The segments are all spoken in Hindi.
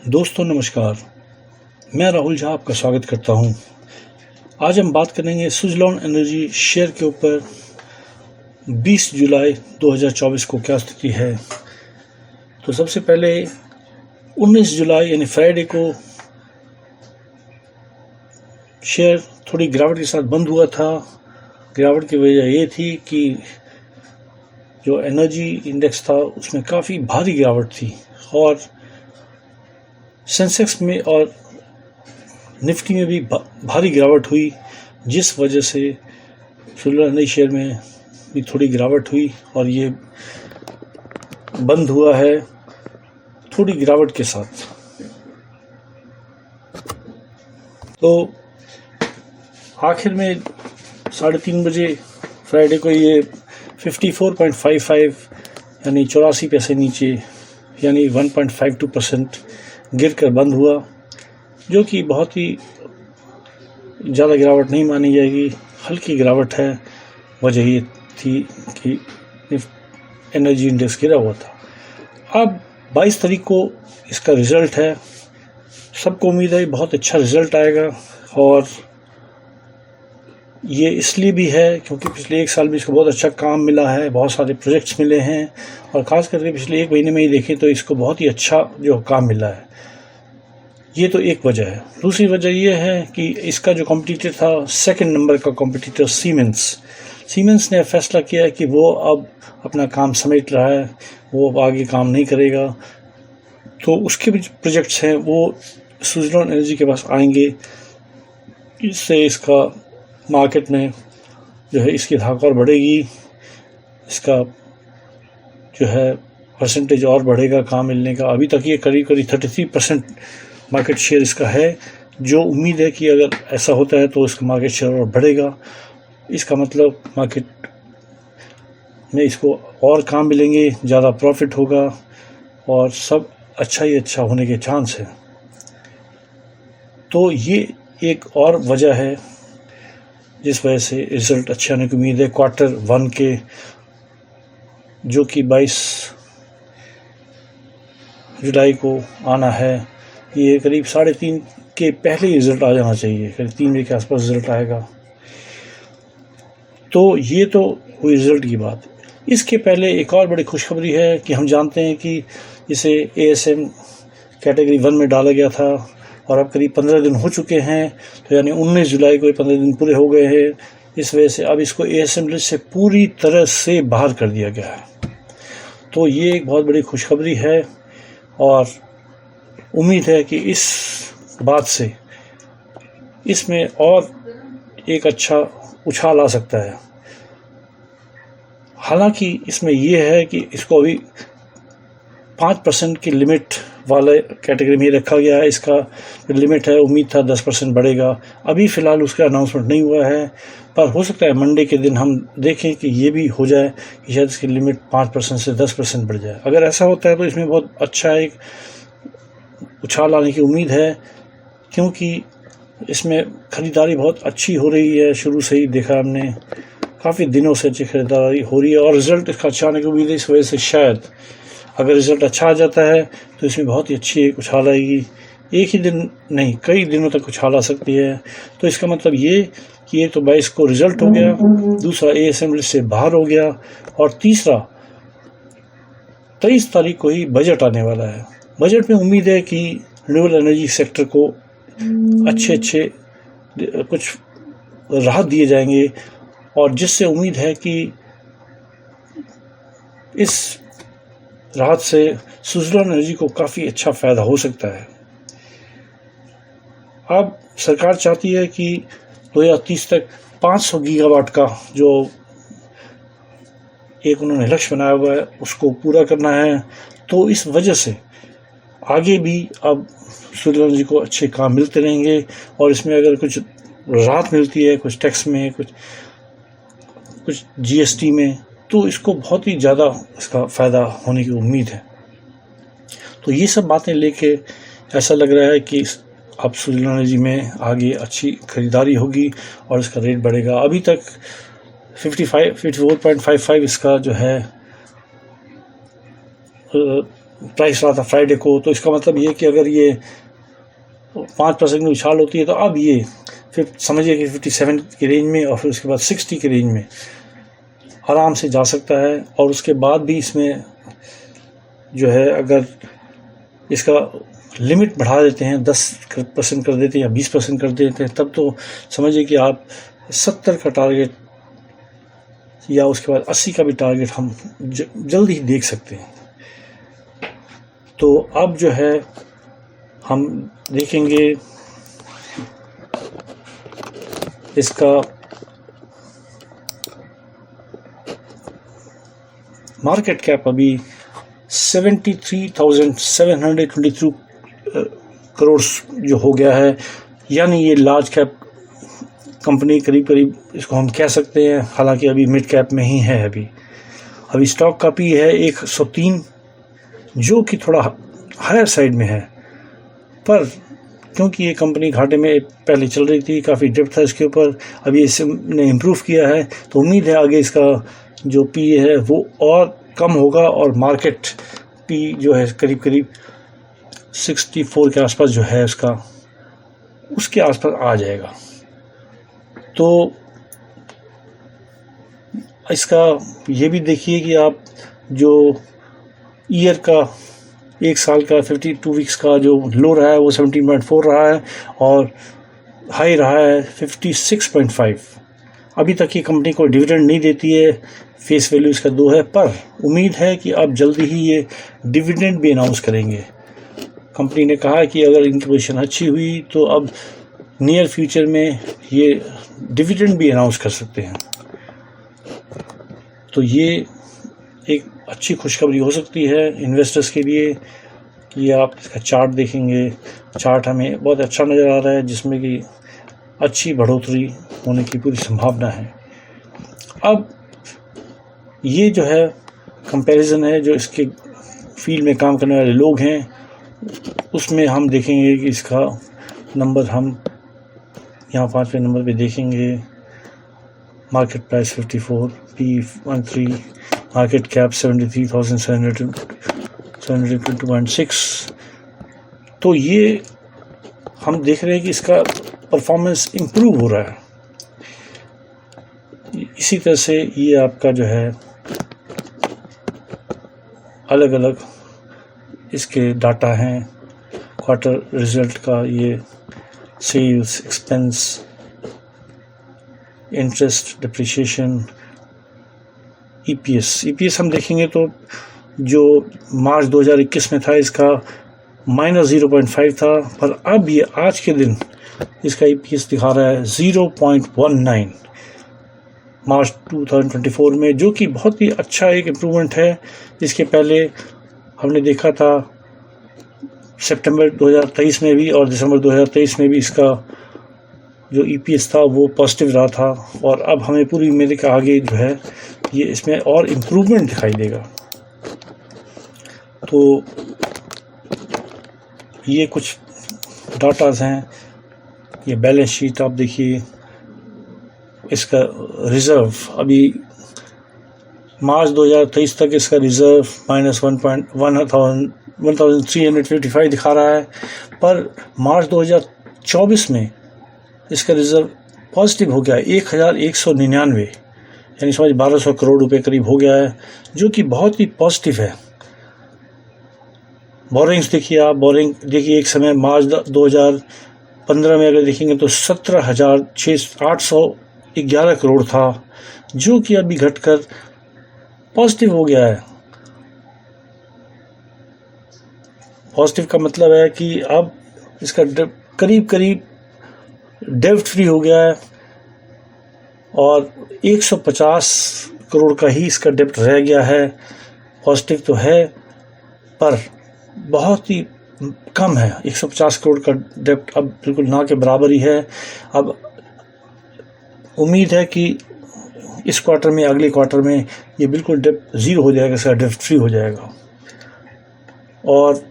दोस्तों नमस्कार, मैं राहुल झा आपका स्वागत करता हूं। आज हम बात करेंगे सुज़लॉन एनर्जी शेयर के ऊपर 20 जुलाई 2024 को क्या स्थिति है। तो सबसे पहले 19 जुलाई यानी फ्राइडे को शेयर थोड़ी गिरावट के साथ बंद हुआ था। गिरावट की वजह ये थी कि जो एनर्जी इंडेक्स था उसमें काफ़ी भारी गिरावट थी और सेंसेक्स में और निफ्टी में भी भारी गिरावट हुई, जिस वजह से सुज़लॉन एनर्जी शेयर में भी थोड़ी गिरावट हुई और ये बंद हुआ है थोड़ी गिरावट के साथ। तो आखिर में 3:30 बजे फ्राइडे को ये 54.55 यानी 84 पैसे नीचे यानी 1.52% गिर कर बंद हुआ, जो कि बहुत ही ज़्यादा गिरावट नहीं मानी जाएगी, हल्की गिरावट है। वजह ये थी कि एनर्जी इंडेक्स गिरा हुआ था। अब 22 तारीख को इसका रिज़ल्ट है। सबको उम्मीद है बहुत अच्छा रिज़ल्ट आएगा और ये इसलिए भी है क्योंकि पिछले 1 साल में इसको बहुत अच्छा काम मिला है, बहुत सारे प्रोजेक्ट्स मिले हैं और ख़ास करके पिछले 1 महीने में ही देखें तो इसको बहुत ही अच्छा जो काम मिला है। ये तो एक वजह है। दूसरी वजह ये है कि इसका जो कॉम्पिटिटर था, सेकंड नंबर का कॉम्पिटिटर सीमेंस ने फैसला किया है कि वो अब अपना काम समेट रहा है, वो अब आगे काम नहीं करेगा। तो उसके भी प्रोजेक्ट्स हैं वो सुज़लॉन एनर्जी के पास आएंगे। इससे इसका मार्केट में जो है इसकी धाक और बढ़ेगी, इसका जो है परसेंटेज और बढ़ेगा काम मिलने का। अभी तक ये करीब 33% मार्केट शेयर इसका है, जो उम्मीद है कि अगर ऐसा होता है तो इसका मार्केट शेयर और बढ़ेगा। इसका मतलब मार्केट में इसको और काम मिलेंगे, ज़्यादा प्रॉफिट होगा और सब अच्छा ही अच्छा होने के चांस है। तो ये एक और वजह है जिस वजह से रिज़ल्ट अच्छे आने की उम्मीद है क्वार्टर 1 के, जो कि 22 जुलाई को आना है। ये करीब 3:30 के पहले ही रिज़ल्ट आ जाना चाहिए, करीब 3 बजे के आसपास रिज़ल्ट आएगा। तो ये तो हुई रिज़ल्ट की बात। इसके पहले एक और बड़ी खुशखबरी है कि हम जानते हैं कि इसे ASM कैटेगरी 1 में डाला गया था और अब करीब 15 दिन हो चुके हैं। तो यानी 19 जुलाई को 15 दिन पूरे हो गए हैं। इस वजह से अब इसको ASM लिस्ट से पूरी तरह से बाहर कर दिया गया है। तो ये एक बहुत बड़ी खुशखबरी है और उम्मीद है कि इस बात से इसमें और एक अच्छा उछाल आ सकता है। हालांकि इसमें यह है कि इसको अभी 5% की लिमिट वाले कैटेगरी में रखा गया है। इसका लिमिट है, उम्मीद था 10% बढ़ेगा। अभी फ़िलहाल उसका अनाउंसमेंट नहीं हुआ है, पर हो सकता है मंडे के दिन हम देखें कि ये भी हो जाए कि शायद इसकी लिमिट 5% से 10% बढ़ जाए। अगर ऐसा होता है तो इसमें बहुत अच्छा एक उछाल आने की उम्मीद है, क्योंकि इसमें ख़रीदारी बहुत अच्छी हो रही है। शुरू से ही देखा हमने, काफ़ी दिनों से अच्छी ख़रीदारी हो रही है और रिज़ल्ट इसका अच्छा आने की उम्मीद है। इस वजह से शायद अगर रिज़ल्ट अच्छा आ जाता है तो इसमें बहुत ही अच्छी एक उछाल आएगी। एक ही दिन नहीं, कई दिनों तक उछाल आ सकती है। तो इसका मतलब ये कि एक तो 22 को रिज़ल्ट हो गया, दूसरा ASM लिस्ट से बाहर हो गया और तीसरा 23 तारीख को ही बजट आने वाला है। बजट में उम्मीद है कि रिन्यूएबल एनर्जी सेक्टर को अच्छे कुछ राहत दिए जाएंगे और जिससे उम्मीद है कि इस राहत से सुज़लॉन एनर्जी को काफ़ी अच्छा फ़ायदा हो सकता है। अब सरकार चाहती है कि 2030 तक 500 गीगावाट का जो एक उन्होंने लक्ष्य बनाया हुआ है उसको पूरा करना है। तो इस वजह से आगे भी अब सुज़लॉन एनर्जी को अच्छे काम मिलते रहेंगे और इसमें अगर कुछ राहत मिलती है, कुछ टैक्स में, कुछ GST में, तो इसको बहुत ही ज़्यादा इसका फ़ायदा होने की उम्मीद है। तो ये सब बातें लेके ऐसा लग रहा है कि अब सुज़लॉन एनर्जी में आगे अच्छी ख़रीदारी होगी और इसका रेट बढ़ेगा। अभी तक 54.55 इसका जो है प्राइस रहा था फ्राइडे को, तो इसका मतलब ये कि अगर ये 5% की उछाल होती है तो अब ये फिर समझिए कि 57 की रेंज में और फिर उसके बाद 60 की रेंज में आराम से जा सकता है। और उसके बाद भी इसमें जो है अगर इसका लिमिट बढ़ा देते हैं, 10% कर देते हैं या 20% कर देते हैं, तब तो समझिए कि आप 70 का टारगेट या उसके बाद 80 का भी टारगेट हम जल्द ही देख सकते हैं। तो अब जो है हम देखेंगे इसका मार्केट कैप अभी 73,722 करोड़ जो हो गया है, यानी ये लार्ज कैप कंपनी करीब करीब इसको हम कह सकते हैं, हालांकि अभी मिड कैप में ही है। अभी स्टॉक का पी है 103, जो कि थोड़ा हायर साइड में है, पर क्योंकि ये कंपनी घाटे में पहले चल रही थी, काफ़ी डिप था इसके ऊपर, अभी इसने इम्प्रूव किया है, तो उम्मीद है आगे इसका जो पी है वो और कम होगा और मार्केट पी जो है करीब करीब 64 के आसपास जो है उसके आसपास आ जाएगा। तो इसका ये भी देखिए कि आप जो ईयर का एक साल का 52 वीक्स का जो लो रहा है वो 17.4 रहा है और हाई रहा है 56.5। अभी तक ये कंपनी को डिविडेंड नहीं देती है, फेस वैल्यू इसका 2 है, पर उम्मीद है कि अब जल्दी ही ये डिविडेंड भी अनाउंस करेंगे। कंपनी ने कहा कि अगर इनकी पोजीशन अच्छी हुई तो अब नियर फ्यूचर में ये डिविडेंड भी अनाउंस कर सकते हैं। तो ये एक अच्छी खुशखबरी हो सकती है इन्वेस्टर्स के लिए। कि आप इसका चार्ट देखेंगे, चार्ट हमें बहुत अच्छा नज़र आ रहा है, जिसमें कि अच्छी बढ़ोतरी होने की पूरी संभावना है। अब ये जो है कंपैरिजन है जो इसके फील्ड में काम करने वाले लोग हैं, उसमें हम देखेंगे कि इसका नंबर हम यहाँ 5वें नंबर पे देखेंगे। Market price 54, P 13, market cap 73,722.6। तो ये हम देख रहे हैं कि इसका परफॉर्मेंस इम्प्रूव हो रहा है। इसी तरह से ये आपका जो है अलग अलग इसके डाटा हैं, क्वार्टर रिजल्ट का, ये sales, expense, interest, depreciation, EPS हम देखेंगे तो जो मार्च 2021 में था इसका -0.5 था, पर अब ये आज के दिन इसका ईपीएस दिखा रहा है 0.19 मार्च 2024 में, जो कि बहुत ही अच्छा एक इम्प्रूवमेंट है। इसके पहले हमने देखा था सितंबर 2023 में भी और दिसंबर 2023 में भी इसका जो ईपीएस था वो पॉजिटिव रहा था, और अब हमें पूरी उम्मीद है कि आगे जो है ये इसमें और इम्प्रूवमेंट दिखाई देगा। तो ये कुछ डाटाज हैं, ये बैलेंस शीट आप देखिए, इसका रिज़र्व अभी मार्च 2023 तक इसका रिज़र्व -1355 दिखा रहा है, पर मार्च 2024 में इसका रिज़र्व पॉजिटिव हो गया 1199, यानी समझ 1200 करोड़ रुपए करीब हो गया है, जो कि बहुत ही पॉजिटिव है। बोरिंग्स देखिए आप, बोरिंग देखिए एक समय मार्च 2015 में अगर देखेंगे तो 17,811 करोड़ था, जो कि अभी घटकर पॉजिटिव हो गया है। पॉजिटिव का मतलब है कि अब इसका करीब करीब डेब्ट फ्री हो गया है और 150 करोड़ का ही इसका डेब्ट रह गया है। पॉजिटिव तो है पर बहुत ही कम है, 150 करोड़ का डेब्ट अब बिल्कुल ना के बराबर ही है। अब उम्मीद है कि इस क्वार्टर में, अगले क्वार्टर में ये बिल्कुल डेब्ट ज़ीरो हो जाएगा, इसका डेब्ट फ्री हो जाएगा। और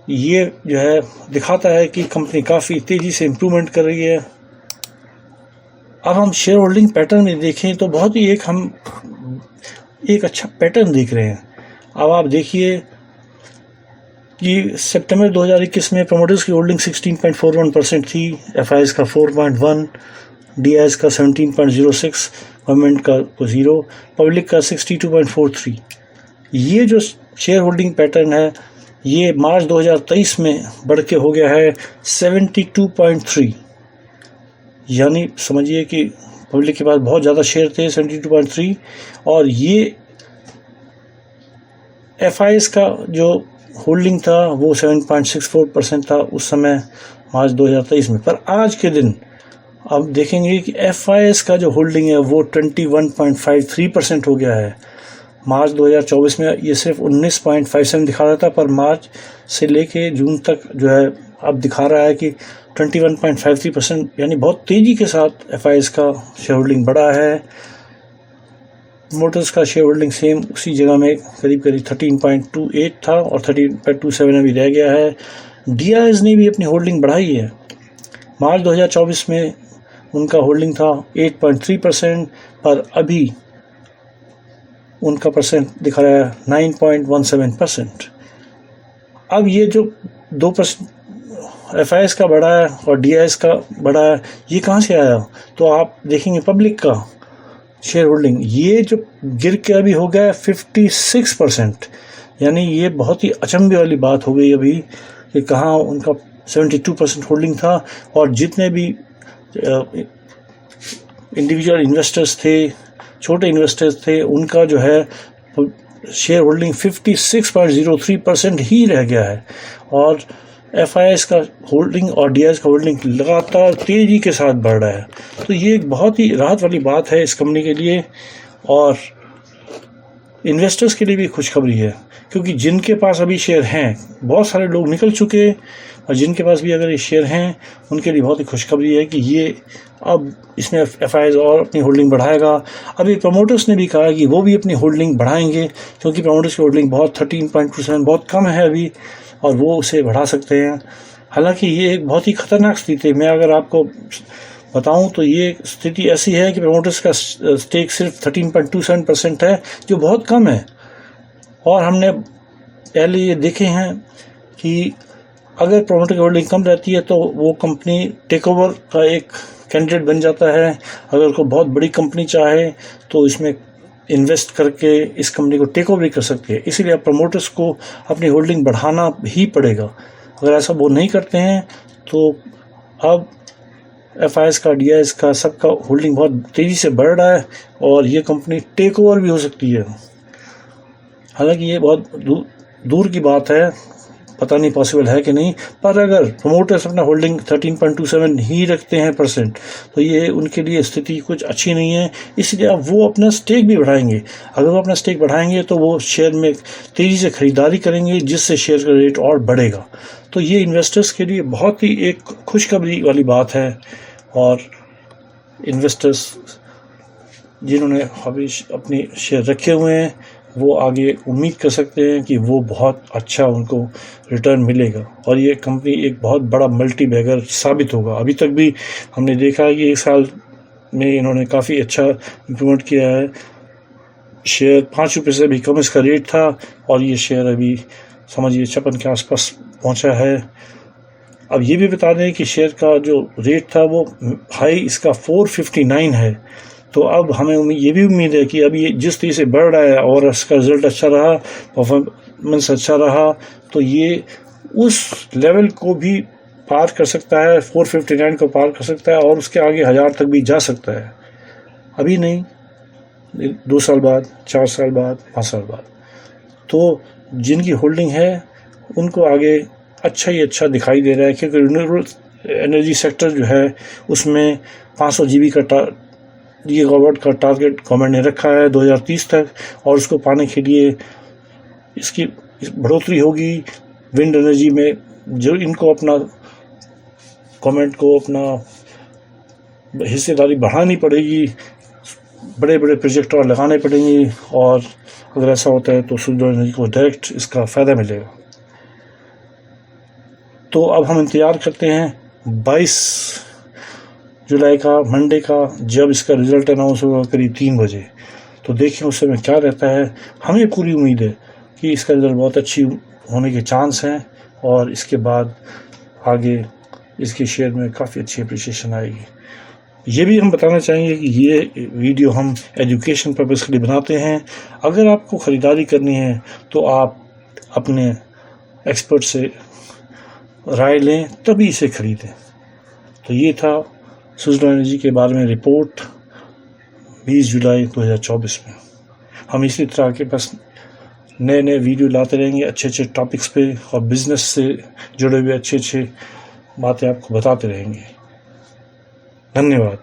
ये जो है दिखाता है कि कंपनी काफ़ी तेज़ी से इम्प्रूवमेंट कर रही है। अब हम शेयर होल्डिंग पैटर्न में देखें तो बहुत ही हम एक अच्छा पैटर्न देख रहे हैं। अब आप देखिए कि सितंबर 2021 में प्रमोटर्स की होल्डिंग 16.41% थी, एफआईएस का 4.1, डीआईएस का 17.06, गवर्नमेंट का 0, पब्लिक का 62.43। ये जो शेयर होल्डिंग पैटर्न है ये मार्च 2023 में बढ़ के हो गया है 72.3, यानी समझिए कि पब्लिक के पास बहुत ज़्यादा शेयर थे 72.3, और ये एफआईएस का जो होल्डिंग था वो 7.64% था उस समय मार्च 2023 में। पर आज के दिन अब देखेंगे कि एफआईएस का जो होल्डिंग है वो 21.53% हो गया है। मार्च 2024 में ये सिर्फ 19.57 दिखा रहा था, पर मार्च से लेके जून तक जो है अब दिखा रहा है कि 21.53%, यानी बहुत तेज़ी के साथ एफआईएस का शेयर होल्डिंग बढ़ा है। मोटर्स का शेयर होल्डिंग सेम उसी जगह में करीब करीब 13.28 था और 13.27 अभी रह गया है। डीआईएस ने भी अपनी होल्डिंग बढ़ाई है। मार्च 2024 में उनका होल्डिंग था 8.3%, पर अभी उनका परसेंट दिखा रहा है 9.17%। अब ये जो 2% एफआईएस का बढ़ा है और डीआईएस का बढ़ा है, ये कहाँ से आया? तो आप देखेंगे पब्लिक का शेयर होल्डिंग ये जो गिर के अभी हो गया है 56%, यानी ये बहुत ही अचंभे वाली बात हो गई अभी कि कहाँ उनका 72% होल्डिंग था, और जितने भी इंडिविजुअल इन्वेस्टर्स थे, छोटे इन्वेस्टर्स थे, उनका जो है शेयर होल्डिंग 56.03% ही रह गया है। और एफआईएस का होल्डिंग और डीआईएस का होल्डिंग लगातार तेज़ी के साथ बढ़ रहा है। तो ये एक बहुत ही राहत वाली बात है इस कंपनी के लिए, और इन्वेस्टर्स के लिए भी खुशखबरी है, क्योंकि जिनके पास अभी शेयर हैं, बहुत सारे लोग निकल चुके, और जिनके पास भी अगर ये शेयर हैं उनके लिए बहुत ही खुशखबरी है कि ये अब इसमें एफआईएस और अपनी होल्डिंग बढ़ाएगा। अभी प्रमोटर्स ने भी कहा कि वो भी अपनी होल्डिंग बढ़ाएंगे, क्योंकि प्रमोटर्स की होल्डिंग बहुत 13.27 बहुत कम है अभी, और वो उसे बढ़ा सकते हैं। हालांकि ये एक बहुत ही ख़तरनाक स्थिति है। मैं अगर आपको बताऊं तो ये स्थिति ऐसी है कि प्रमोटर्स का स्टेक सिर्फ 13.27% है, जो बहुत कम है। और हमने पहले ये देखे हैं कि अगर प्रमोटर की होल्डिंग कम रहती है तो वो कंपनी टेक ओवर का एक कैंडिडेट बन जाता है। अगर कोई बहुत बड़ी कंपनी चाहे तो इसमें इन्वेस्ट करके इस कंपनी को टेक ओवर कर सकते हैं। इसीलिए अब प्रमोटर्स को अपनी होल्डिंग बढ़ाना ही पड़ेगा। अगर ऐसा वो नहीं करते हैं तो अब एफआईएस का, डीआईएस का, सबका होल्डिंग बहुत तेज़ी से बढ़ रहा है और ये कंपनी टेक ओवर भी हो सकती है। हालांकि ये बहुत दूर की बात है, पता नहीं पॉसिबल है कि नहीं, पर अगर प्रमोटर्स अपना होल्डिंग 13.27 ही रखते हैं परसेंट, तो ये उनके लिए स्थिति कुछ अच्छी नहीं है। इसलिए अब वो अपना स्टेक भी बढ़ाएंगे। अगर वो अपना स्टेक बढ़ाएंगे तो वो शेयर में तेज़ी से ख़रीदारी करेंगे, जिससे शेयर का रेट और बढ़ेगा। तो ये इन्वेस्टर्स के लिए बहुत ही एक खुशखबरी वाली बात है, और इन्वेस्टर्स जिन्होंने अभी अपने शेयर रखे हुए हैं वो आगे उम्मीद कर सकते हैं कि वो बहुत अच्छा उनको रिटर्न मिलेगा, और ये कंपनी एक बहुत बड़ा मल्टी बैगर साबित होगा। अभी तक भी हमने देखा है कि एक साल में इन्होंने काफ़ी अच्छा इम्प्रूवमेंट किया है। शेयर 5 रुपये से भी कम इसका रेट था, और ये शेयर अभी समझिए 56 के आसपास पहुंचा है। अब ये भी बता दें कि शेयर का जो रेट था वो हाई इसका 459 है। तो अब हमें ये भी उम्मीद है कि अब ये जिस तेज़ी से बढ़ रहा है और इसका रिज़ल्ट अच्छा रहा, परफॉर्मेंस अच्छा रहा, तो ये उस लेवल को भी पार कर सकता है, 459 को पार कर सकता है, और उसके आगे 1000 तक भी जा सकता है। अभी नहीं, 2 साल बाद, 4 साल बाद, 5 साल बाद। तो जिनकी होल्डिंग है उनको आगे अच्छा ही अच्छा दिखाई दे रहा है, क्योंकि रिन्यूएबल एनर्जी सेक्टर जो है उसमें 500 गीगावाट का टारगेट गवर्नमेंट ने रखा है 2030 तक, और उसको पाने के लिए इसकी बढ़ोतरी होगी। विंड एनर्जी में जो इनको अपना गवर्नमेंट को अपना हिस्सेदारी बढ़ानी पड़ेगी, बड़े बड़े प्रोजेक्ट और लगाने पड़ेंगे, और अगर ऐसा होता है तो सूर्य एनर्जी को डायरेक्ट इसका फ़ायदा मिलेगा। तो अब हम इंतज़ार करते हैं 22 जुलाई का, मंडे का, जब इसका रिज़ल्ट अनाउंस होगा करीब 3 बजे। तो देखें उस समय क्या रहता है। हमें पूरी उम्मीद है कि इसका रिज़ल्ट बहुत अच्छी होने के चांस हैं और इसके बाद आगे इसके शेयर में काफ़ी अच्छी अप्रिसिएशन आएगी। ये भी हम बताना चाहेंगे कि ये वीडियो हम एजुकेशन पर्पज़ के लिए बनाते हैं। अगर आपको ख़रीदारी करनी है तो आप अपने एक्सपर्ट से राय लें तभी इसे ख़रीदें। तो ये था सुज़लोन एनर्जी के बारे में रिपोर्ट 20 जुलाई 2024 में। हम इसी तरह के बस नए वीडियो लाते रहेंगे अच्छे टॉपिक्स पे और बिज़नेस से जुड़े हुए अच्छे बातें आपको बताते रहेंगे। धन्यवाद।